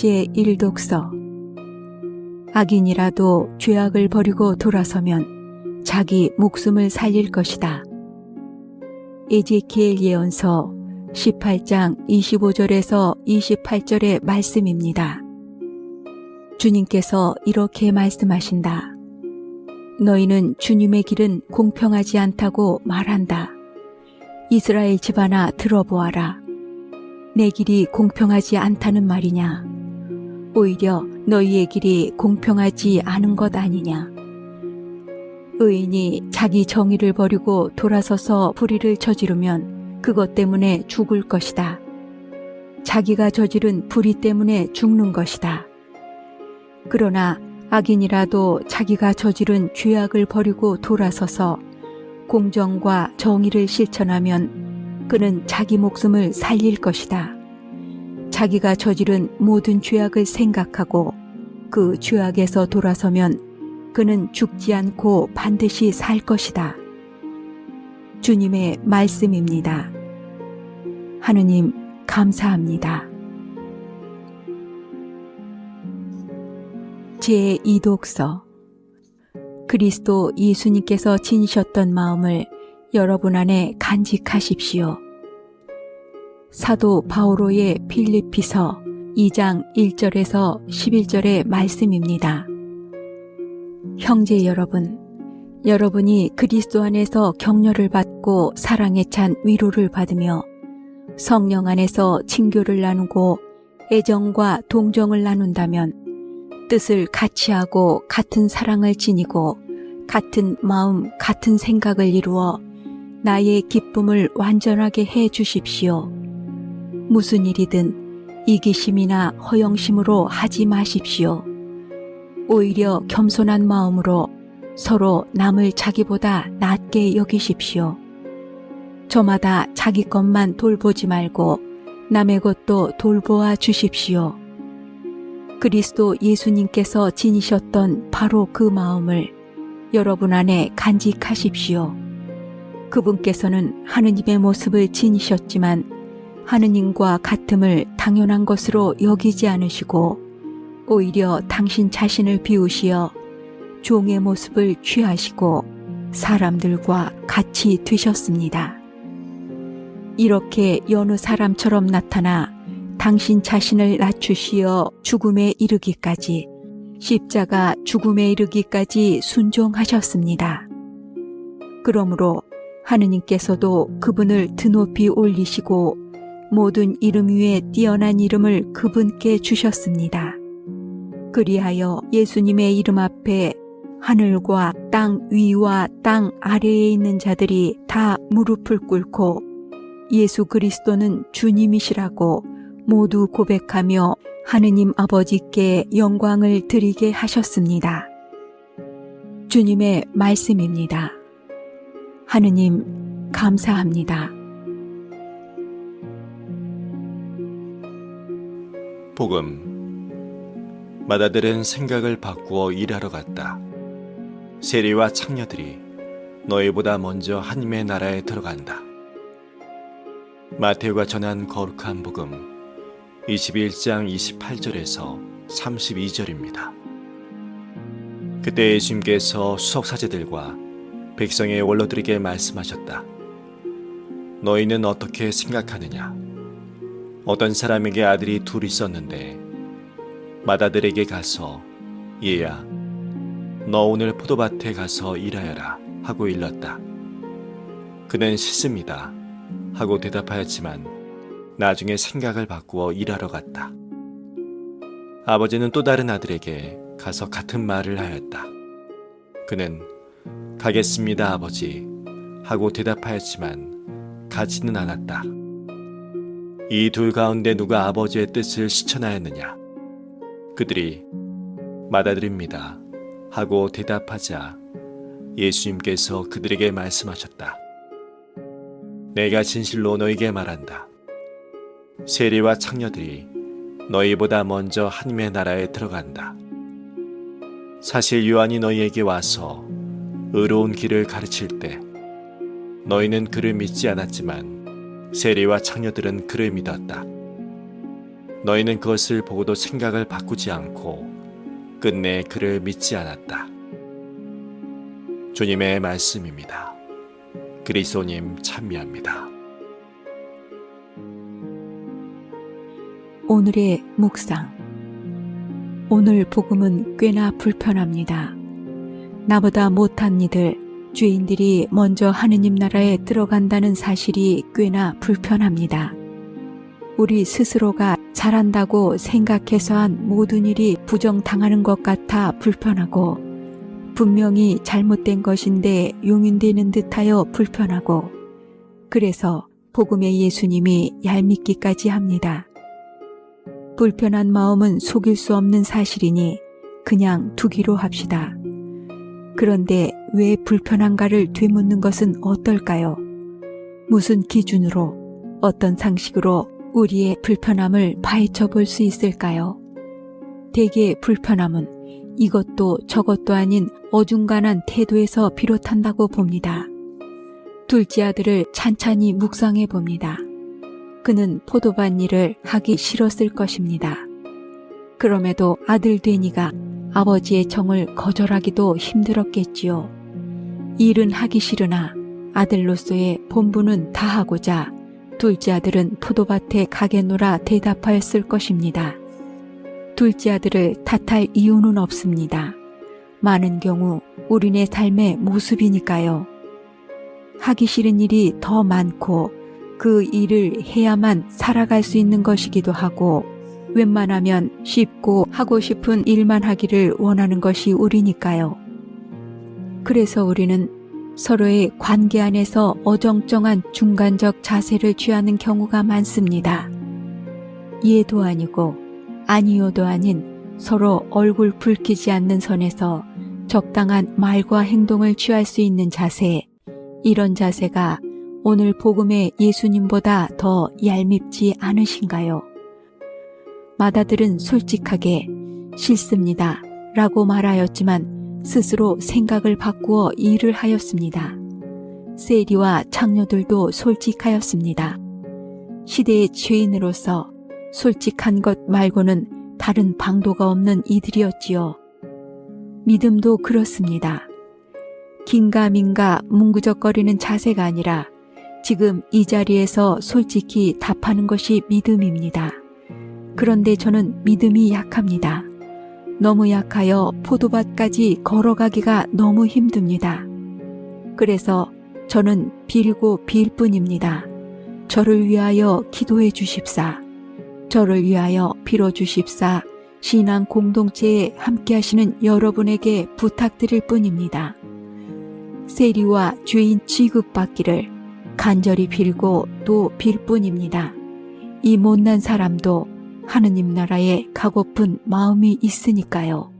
제1독서. 악인이라도 죄악을 버리고 돌아서면 자기 목숨을 살릴 것이다. 에제키엘 예언서 18장 25절에서 28절의 말씀입니다. 주님께서 이렇게 말씀하신다. 너희는 주님의 길은 공평하지 않다고 말한다. 이스라엘 집안아 들어보아라. 내 길이 공평하지 않다는 말이냐? 오히려 너희의 길이 공평하지 않은 것 아니냐? 의인이 자기 정의를 버리고 돌아서서 불의를 저지르면 그것 때문에 죽을 것이다. 자기가 저지른 불의 때문에 죽는 것이다. 그러나 악인이라도 자기가 저지른 죄악을 버리고 돌아서서 공정과 정의를 실천하면 그는 자기 목숨을 살릴 것이다. 자기가 저지른 모든 죄악을 생각하고 그 죄악에서 돌아서면 그는 죽지 않고 반드시 살 것이다. 주님의 말씀입니다. 하느님 감사합니다. 제2독서. 그리스도 예수님께서 지니셨던 마음을 여러분 안에 간직하십시오. 사도 바오로의 필립피서 2장 1절에서 11절의 말씀입니다. 형제 여러분, 여러분이 그리스도 안에서 격려를 받고 사랑에 찬 위로를 받으며 성령 안에서 친교를 나누고 애정과 동정을 나눈다면 뜻을 같이 하고 같은 사랑을 지니고 같은 마음, 같은 생각을 이루어 나의 기쁨을 완전하게 해 주십시오. 무슨 일이든 이기심이나 허영심으로 하지 마십시오. 오히려 겸손한 마음으로 서로 남을 자기보다 낮게 여기십시오. 저마다 자기 것만 돌보지 말고 남의 것도 돌보아 주십시오. 그리스도 예수님께서 지니셨던 바로 그 마음을 여러분 안에 간직하십시오. 그분께서는 하느님의 모습을 지니셨지만 하느님과 같음을 당연한 것으로 여기지 않으시고 오히려 당신 자신을 비우시어 종의 모습을 취하시고 사람들과 같이 되셨습니다. 이렇게 여느 사람처럼 나타나 당신 자신을 낮추시어 죽음에 이르기까지, 십자가 죽음에 이르기까지 순종하셨습니다. 그러므로 하느님께서도 그분을 드높이 올리시고 모든 이름 위에 뛰어난 이름을 그분께 주셨습니다. 그리하여 예수님의 이름 앞에 하늘과 땅 위와 땅 아래에 있는 자들이 다 무릎을 꿇고 예수 그리스도는 주님이시라고 모두 고백하며 하느님 아버지께 영광을 드리게 하셨습니다. 주님의 말씀입니다. 하느님 감사합니다. 복음. 마다들은 생각을 바꾸어 일하러 갔다. 세리와 창녀들이 너희보다 먼저 하느님의 나라에 들어간다. 마태오가 전한 거룩한 복음 21장 28절에서 32절입니다. 그때 예수님께서 수석사제들과 백성의 원로들에게 말씀하셨다. 너희는 어떻게 생각하느냐? 어떤 사람에게 아들이 둘 있었는데 맏아들에게 가서 얘야, 너 오늘 포도밭에 가서 일하여라 하고 일렀다. 그는 싫습니다 하고 대답하였지만 나중에 생각을 바꾸어 일하러 갔다. 아버지는 또 다른 아들에게 가서 같은 말을 하였다. 그는 가겠습니다 아버지 하고 대답하였지만 가지는 않았다. 이 둘 가운데 누가 아버지의 뜻을 실천하였느냐? 그들이 맏아들입니다 하고 대답하자 예수님께서 그들에게 말씀하셨다. 내가 진실로 너희에게 말한다. 세리와 창녀들이 너희보다 먼저 하느님의 나라에 들어간다. 사실 요한이 너희에게 와서 의로운 길을 가르칠 때 너희는 그를 믿지 않았지만 세리와 창녀들은 그를 믿었다. 너희는 그것을 보고도 생각을 바꾸지 않고 끝내 그를 믿지 않았다. 주님의 말씀입니다. 그리스도님 찬미합니다. 오늘의 묵상. 오늘 복음은 꽤나 불편합니다. 나보다 못한 이들, 죄인들이 먼저 하느님 나라에 들어간다는 사실이 꽤나 불편합니다. 우리 스스로가 잘한다고 생각해서 한 모든 일이 부정당하는 것 같아 불편하고, 분명히 잘못된 것인데 용인되는 듯하여 불편하고, 그래서 복음의 예수님이 얄밉기까지 합니다. 불편한 마음은 속일 수 없는 사실이니 그냥 두기로 합시다. 그런데 왜 불편한가를 되묻는 것은 어떨까요? 무슨 기준으로, 어떤 상식으로 우리의 불편함을 파헤쳐 볼 수 있을까요? 대개 불편함은 이것도 저것도 아닌 어중간한 태도에서 비롯한다고 봅니다. 둘째 아들을 찬찬히 묵상해 봅니다. 그는 포도밭 일을 하기 싫었을 것입니다. 그럼에도 아들 되니가 아버지의 정을 거절하기도 힘들었겠지요. 일은 하기 싫으나 아들로서의 본분은 다하고자 둘째 아들은 포도밭에 가겠노라 대답하였을 것입니다. 둘째 아들을 탓할 이유는 없습니다. 많은 경우 우리네 삶의 모습이니까요. 하기 싫은 일이 더 많고 그 일을 해야만 살아갈 수 있는 것이기도 하고, 웬만하면 쉽고 하고 싶은 일만 하기를 원하는 것이 우리니까요. 그래서 우리는 서로의 관계 안에서 어정쩡한 중간적 자세를 취하는 경우가 많습니다. 예도 아니고 아니요도 아닌 서로 얼굴 붉히지 않는 선에서 적당한 말과 행동을 취할 수 있는 자세, 이런 자세가 오늘 복음의 예수님보다 더 얄밉지 않으신가요? 맏아들은 솔직하게 싫습니다 라고 말하였지만 스스로 생각을 바꾸어 일을 하였습니다. 세리와 창녀들도 솔직하였습니다. 시대의 죄인으로서 솔직한 것 말고는 다른 방도가 없는 이들이었지요. 믿음도 그렇습니다. 긴가민가 뭉구적거리는 자세가 아니라 지금 이 자리에서 솔직히 답하는 것이 믿음입니다. 그런데 저는 믿음이 약합니다. 너무 약하여 포도밭까지 걸어가기가 너무 힘듭니다. 그래서 저는 빌고 빌 뿐입니다. 저를 위하여 기도해 주십사. 저를 위하여 빌어 주십사. 신앙 공동체에 함께 하시는 여러분에게 부탁드릴 뿐입니다. 세리와 죄인 취급받기를 간절히 빌고 또 빌 뿐입니다. 이 못난 사람도 하느님 나라에 가고픈 마음이 있으니까요.